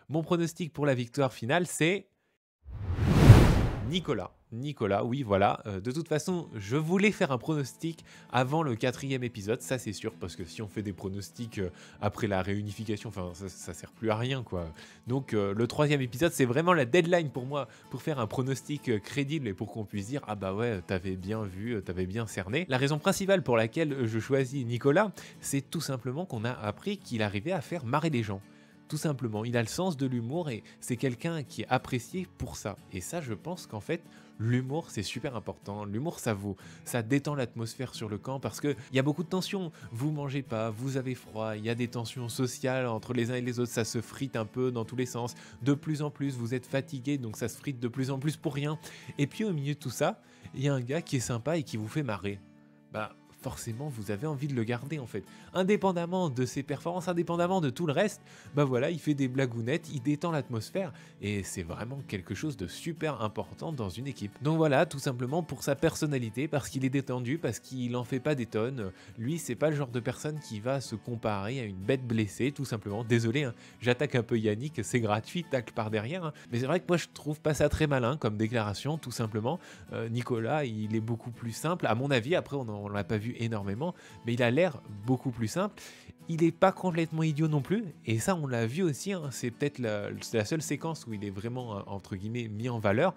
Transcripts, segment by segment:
Mon pronostic pour la victoire finale, c'est Nicolas. Nicolas, oui, voilà. De toute façon, je voulais faire un pronostic avant le 4e épisode, ça c'est sûr, parce que si on fait des pronostics après la réunification, enfin, ça sert plus à rien, quoi. Donc, le 3e épisode, c'est vraiment la deadline pour moi, pour faire un pronostic crédible et pour qu'on puisse dire, ah bah ouais, t'avais bien vu, t'avais bien cerné. La raison principale pour laquelle je choisis Nicolas, c'est tout simplement qu'on a appris qu'il arrivait à faire marrer les gens. Tout simplement, il a le sens de l'humour et c'est quelqu'un qui est apprécié pour ça. Et ça, je pense qu'en fait, l'humour, c'est super important. L'humour, ça détend l'atmosphère sur le camp parce qu'il y a beaucoup de tensions. Vous mangez pas, vous avez froid, il y a des tensions sociales entre les uns et les autres, ça se frite un peu dans tous les sens. De plus en plus, vous êtes fatigué, donc ça se frite de plus en plus pour rien. Et puis au milieu de tout ça, il y a un gars qui est sympa et qui vous fait marrer. Bah, forcément, vous avez envie de le garder en fait. Indépendamment de ses performances, indépendamment de tout le reste, bah voilà, il fait des blagounettes, il détend l'atmosphère et c'est vraiment quelque chose de super important dans une équipe. Donc voilà, tout simplement pour sa personnalité, parce qu'il est détendu, parce qu'il en fait pas des tonnes. Lui, c'est pas le genre de personne qui va se comparer à une bête blessée, tout simplement. Désolé, hein, j'attaque un peu Yannick, c'est gratuit, tacle par derrière. Hein. Mais c'est vrai que moi je trouve pas ça très malin comme déclaration, tout simplement. Nicolas, il est beaucoup plus simple, à mon avis. Après, on l'a pas vu énormément, mais il a l'air beaucoup plus simple. Il n'est pas complètement idiot non plus, et ça on l'a vu aussi, hein, c'est peut-être la seule séquence où il est vraiment, entre guillemets, mis en valeur,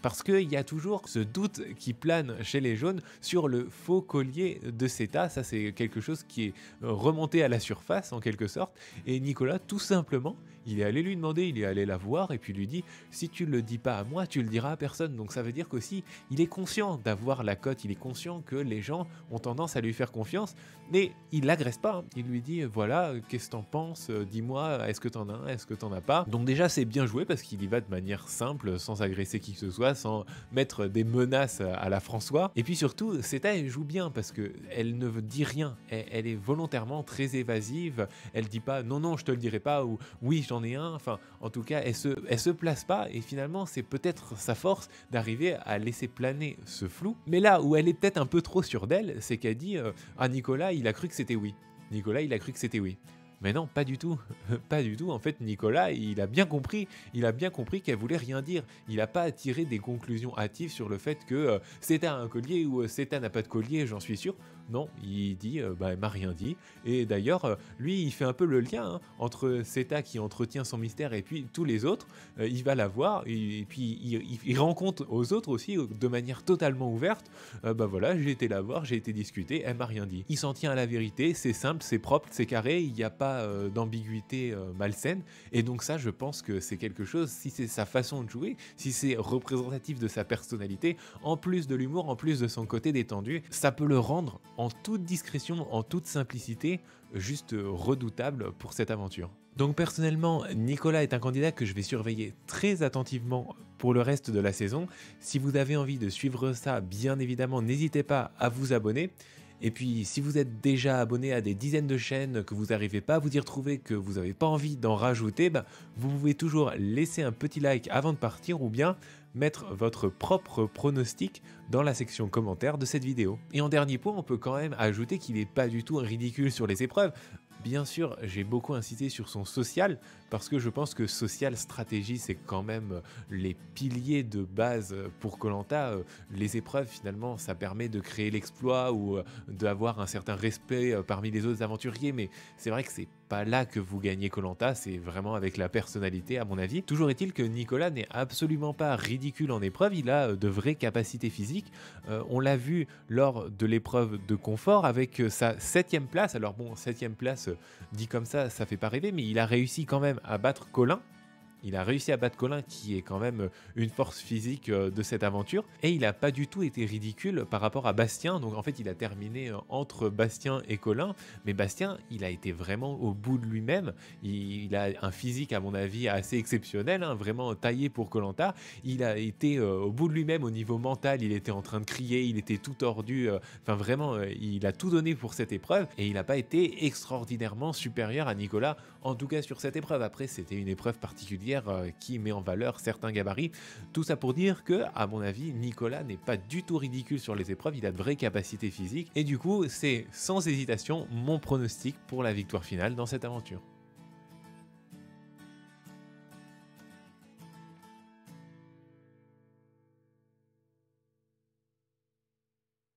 parce qu'il y a toujours ce doute qui plane chez les jaunes sur le faux collier de Zeta. Ça c'est quelque chose qui est remonté à la surface en quelque sorte, et Nicolas tout simplement, il est allé lui demander, il est allé la voir, et puis lui dit, si tu le dis pas à moi, tu le diras à personne. Donc ça veut dire qu'aussi, il est conscient d'avoir la cote, il est conscient que les gens ont tendance à lui faire confiance, mais il l'agresse pas, hein. Il lui dit, voilà, qu'est-ce que t'en penses, dis-moi, est-ce que t'en as un, est-ce que t'en as pas. Donc déjà c'est bien joué parce qu'il y va de manière simple, sans agresser qui que ce soit, sans mettre des menaces à la François. Et puis surtout, Zeta elle joue bien parce que elle ne dit rien, elle est volontairement très évasive, elle dit pas non non je te le dirai pas ou oui j'en ai un, enfin en tout cas elle se place pas, et finalement c'est peut-être sa force d'arriver à laisser planer ce flou. Mais là où elle est peut-être un peu trop sûre d'elle, c'est qu'elle dit ah Nicolas il a cru que c'était oui. Nicolas il a cru que c'était oui. Mais non, pas du tout, pas du tout. En fait, Nicolas, il a bien compris qu'elle voulait rien dire. Il n'a pas tiré des conclusions hâtives sur le fait que Zeta a un collier ou Zeta n'a pas de collier, j'en suis sûr. Non, il dit, bah, elle m'a rien dit. Et d'ailleurs, lui, il fait un peu le lien hein, entre Zeta qui entretient son mystère et puis tous les autres. Il va la voir et puis il rend compte aux autres aussi de manière totalement ouverte. Bah voilà, j'ai été la voir, j'ai été discuter, elle m'a rien dit. Il s'en tient à la vérité, c'est simple, c'est propre, c'est carré, il n'y a pas d'ambiguïté malsaine. Et donc ça, je pense que c'est quelque chose, si c'est sa façon de jouer, si c'est représentatif de sa personnalité, en plus de l'humour, en plus de son côté détendu, ça peut le rendre en toute discrétion, en toute simplicité, juste redoutable pour cette aventure. Donc personnellement, Nicolas est un candidat que je vais surveiller très attentivement pour le reste de la saison. Si vous avez envie de suivre ça, bien évidemment, n'hésitez pas à vous abonner. Et puis, si vous êtes déjà abonné à des dizaines de chaînes, que vous n'arrivez pas à vous y retrouver, que vous n'avez pas envie d'en rajouter, bah, vous pouvez toujours laisser un petit like avant de partir ou bien mettre votre propre pronostic dans la section commentaires de cette vidéo. Et en dernier point, on peut quand même ajouter qu'il n'est pas du tout ridicule sur les épreuves. Bien sûr, j'ai beaucoup insisté sur son social, parce que je pense que social, stratégie, c'est quand même les piliers de base pour koh Les épreuves, finalement, ça permet de créer l'exploit ou d'avoir un certain respect parmi les autres aventuriers, mais c'est vrai que c'est pas là que vous gagnez koh, c'est vraiment avec la personnalité, à mon avis. Toujours est-il que Nicolas n'est absolument pas ridicule en épreuve, il a de vraies capacités physiques. On l'a vu lors de l'épreuve de confort avec sa 7e place. Alors bon, 7e place, dit comme ça fait pas rêver, mais il a réussi quand même à battre Colin. Il a réussi à battre Colin, qui est quand même une force physique de cette aventure. Et il n'a pas du tout été ridicule par rapport à Bastien. Donc en fait, il a terminé entre Bastien et Colin. Mais Bastien, il a été vraiment au bout de lui-même. Il a un physique, à mon avis, assez exceptionnel, hein, vraiment taillé pour koh. Il a été au bout de lui-même au niveau mental. Il était en train de crier, il était tout tordu. Enfin vraiment, il a tout donné pour cette épreuve. Et il n'a pas été extraordinairement supérieur à Nicolas, en tout cas sur cette épreuve. Après, c'était une épreuve particulière qui met en valeur certains gabarits. Tout ça pour dire que, à mon avis, Nicolas n'est pas du tout ridicule sur les épreuves, il a de vraies capacités physiques, et du coup, c'est sans hésitation mon pronostic pour la victoire finale dans cette aventure.